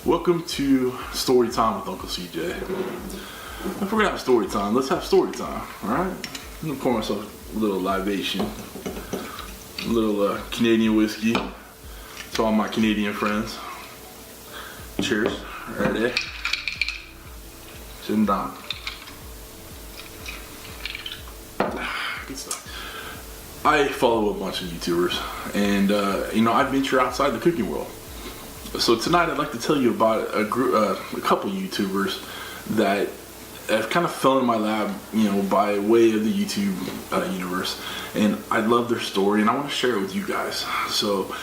Welcome to Story Time with Uncle CJ. If we're gonna have story time, let's have story time, alright? I'm gonna pour myself a little libation, a little Canadian whiskey to all my Canadian friends. Cheers, right there. Sitting down. Good stuff. I follow a bunch of YouTubers, and I venture outside the cooking world. So tonight I'd like to tell you about a couple YouTubers that have kind of fell in my lap, by way of the YouTube universe, and I love their story, and I want to share it with you guys. So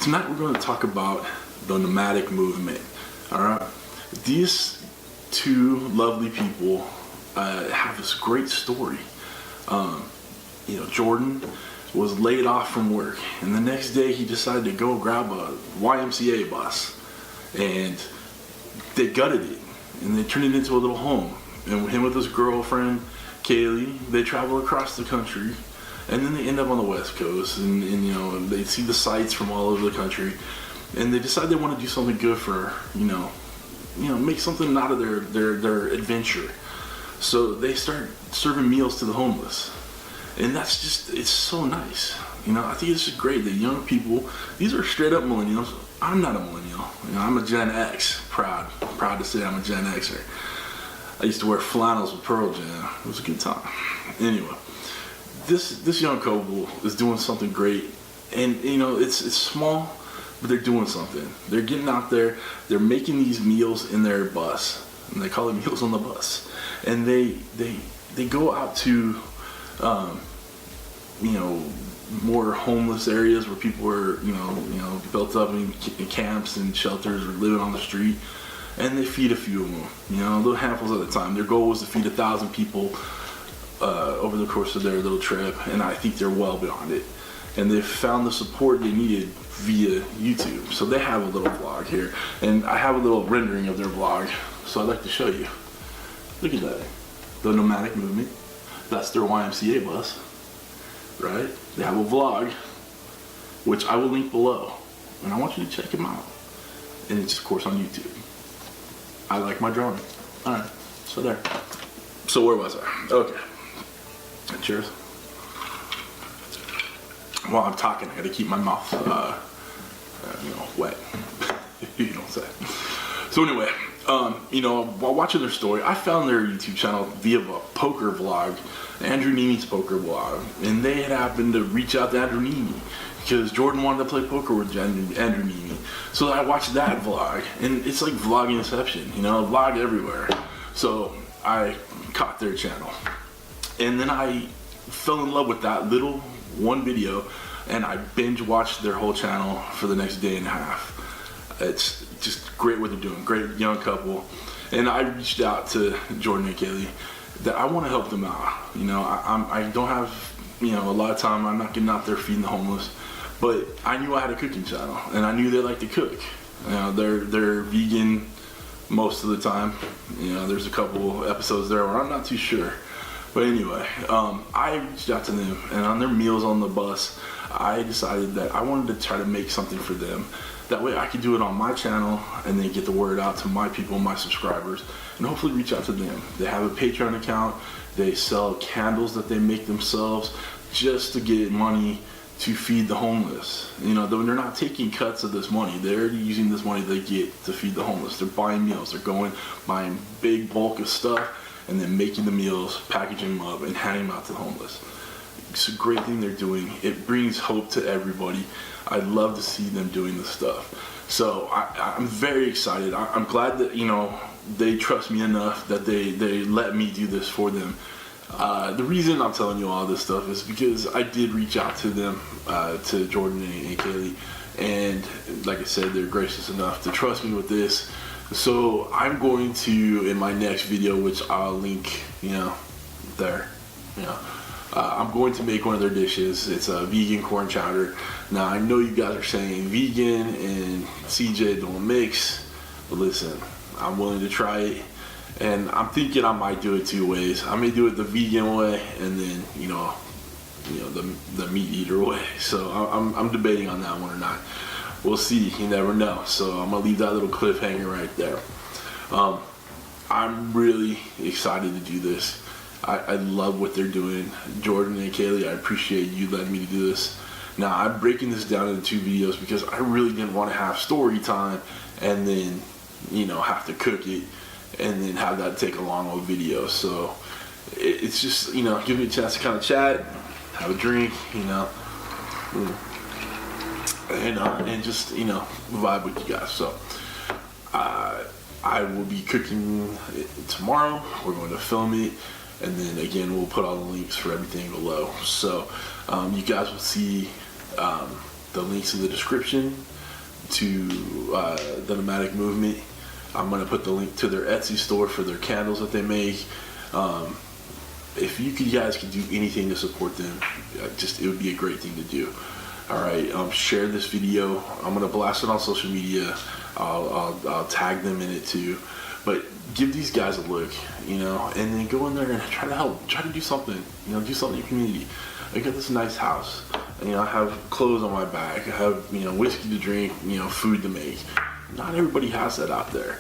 tonight we're going to talk about the Nomadic movement. All right, these two lovely people have this great story. Jordan was laid off from work, and the next day he decided to go grab a YMCA bus, and they gutted it and they turned it into a little home. And him with his girlfriend Kaylee, they travel across the country, and then they end up on the West Coast, and they see the sights from all over the country, and they decide they want to do something good for make something out of their adventure. So they start serving meals to the homeless. And that's just, it's so nice. I think it's just great that young people, these are straight up millennials. I'm not a millennial. I'm a Gen X. Proud to say I'm a Gen Xer. I used to wear flannels with Pearl Jam. It was a good time. Anyway, this young couple is doing something great. And, it's small, but they're doing something. They're getting out there. They're making these meals in their bus. And they call it Meals on the Bus. And they go out to more homeless areas where people are, built up in camps and shelters or living on the street, and they feed a few of them, little handfuls at a time. Their goal was to feed 1,000 people over the course of their little trip, and I think they're well beyond it. And they've found the support they needed via YouTube. So they have a little vlog here, and I have a little rendering of their vlog, so I'd like to show you. Look at that, the Nomadic movement. That's their YMCA bus, right? They have a vlog, which I will link below, and I want you to check them out. And it's of course on YouTube. I like my drawing. All right, so there. So where was I? Okay. Cheers. While I'm talking, I got to keep my mouth, wet. You know what I'm saying? So anyway. While watching their story, I found their YouTube channel via a poker vlog, Andrew Neamey's poker vlog, and they had happened to reach out to Andrew Neamey because Jordan wanted to play poker with Andrew Neamey. So I watched that vlog, and it's like vlogging inception, vlog everywhere. So I caught their channel, and then I fell in love with that little one video, and I binge watched their whole channel for the next day and a half. It's just great what they're doing, great young couple. And I reached out to Jordan and Kaylee that I want to help them out. I don't have, a lot of time. I'm not getting out there feeding the homeless, but I knew I had a cooking channel, and I knew they like to cook. They're vegan most of the time. There's a couple episodes there where I'm not too sure. But anyway, I reached out to them, and on their Meals on the Bus, I decided that I wanted to try to make something for them. That way I could do it on my channel and then get the word out to my people, my subscribers, and hopefully reach out to them. They have a Patreon account. They sell candles that they make themselves just to get money to feed the homeless. They're not taking cuts of this money. They're using this money they get to feed the homeless. They're buying meals. They're buying big bulk of stuff and then making the meals, packaging them up, and handing them out to the homeless. It's a great thing they're doing. It brings hope to everybody. I love to see them doing this stuff. So I'm very excited. I'm glad that, they trust me enough that they let me do this for them. The reason I'm telling you all this stuff is because I did reach out to them, to Jordan and Kaylee. And like I said, they're gracious enough to trust me with this. So I'm going to, in my next video, which I'll link, there, I'm going to make one of their dishes. It's a vegan corn chowder. Now, I know you guys are saying vegan and CJ don't mix, but listen, I'm willing to try it, and I'm thinking I might do it two ways. I may do it the vegan way, and then, the meat eater way. So I'm debating on that one or not. we'll see. You never know. So I'm gonna leave that little cliffhanger right there. I'm really excited to do this. I love what they're doing. Jordan and Kaylee, I appreciate you letting me do this. Now, I'm breaking this down into 2 videos because I really didn't want to have story time and then, have to cook it and then have that take a long old video. So it's just, give me a chance to kind of chat, have a drink, and just, vibe with you guys. So I will be cooking it tomorrow. We're going to film it. And then again, we'll put all the links for everything below. So you guys will see the links in the description to the Nomadic movement. I'm going to put the link to their Etsy store for their candles that they make. If you guys could do anything to support them, it would be a great thing to do. All right, share this video. I'm going to blast it on social media. I'll tag them in it too. But give these guys a look, and then go in there and try to help. Try to do something, do something in your community. I got this nice house, and I have clothes on my back. I have, whiskey to drink, food to make. Not everybody has that out there.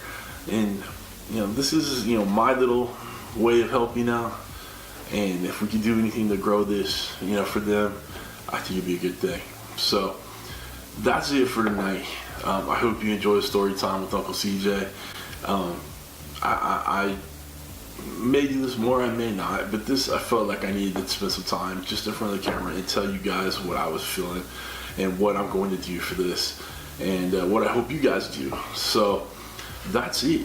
And, this is, my little way of helping out. And if we can do anything to grow this, for them, I think it'd be a good thing. So that's it for tonight. I hope you enjoy the story time with Uncle CJ. I may do this more, I may not, but I felt like I needed to spend some time just in front of the camera and tell you guys what I was feeling and what I'm going to do for this and what I hope you guys do. So that's it.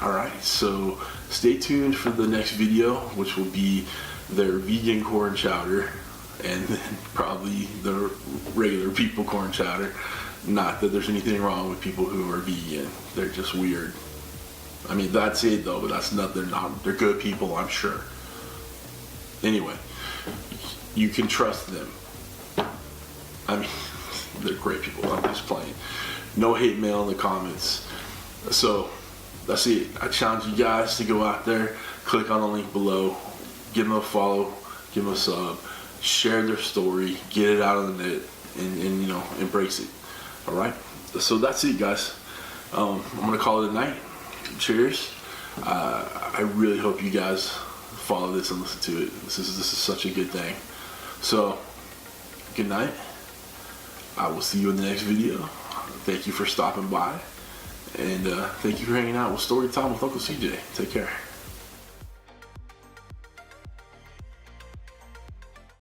All right, so stay tuned for the next video, which will be their vegan corn chowder and then probably the regular people corn chowder. Not that there's anything wrong with people who are vegan, they're just weird. I mean, that's it though, but that's not, they're good people, I'm sure. Anyway, you can trust them. I mean, they're great people, I'm just playing. No hate mail in the comments. So, that's it. I challenge you guys to go out there, click on the link below, give them a follow, give them a sub, share their story, get it out on the net, and embrace it. Alright? So that's it, guys. I'm going to call it a night. Cheers. I really hope you guys follow this and listen to it. This is such a good thing. So, good night. I will see you in the next video. Thank you for stopping by. And thank you for hanging out with Storytime with Uncle CJ. Take care.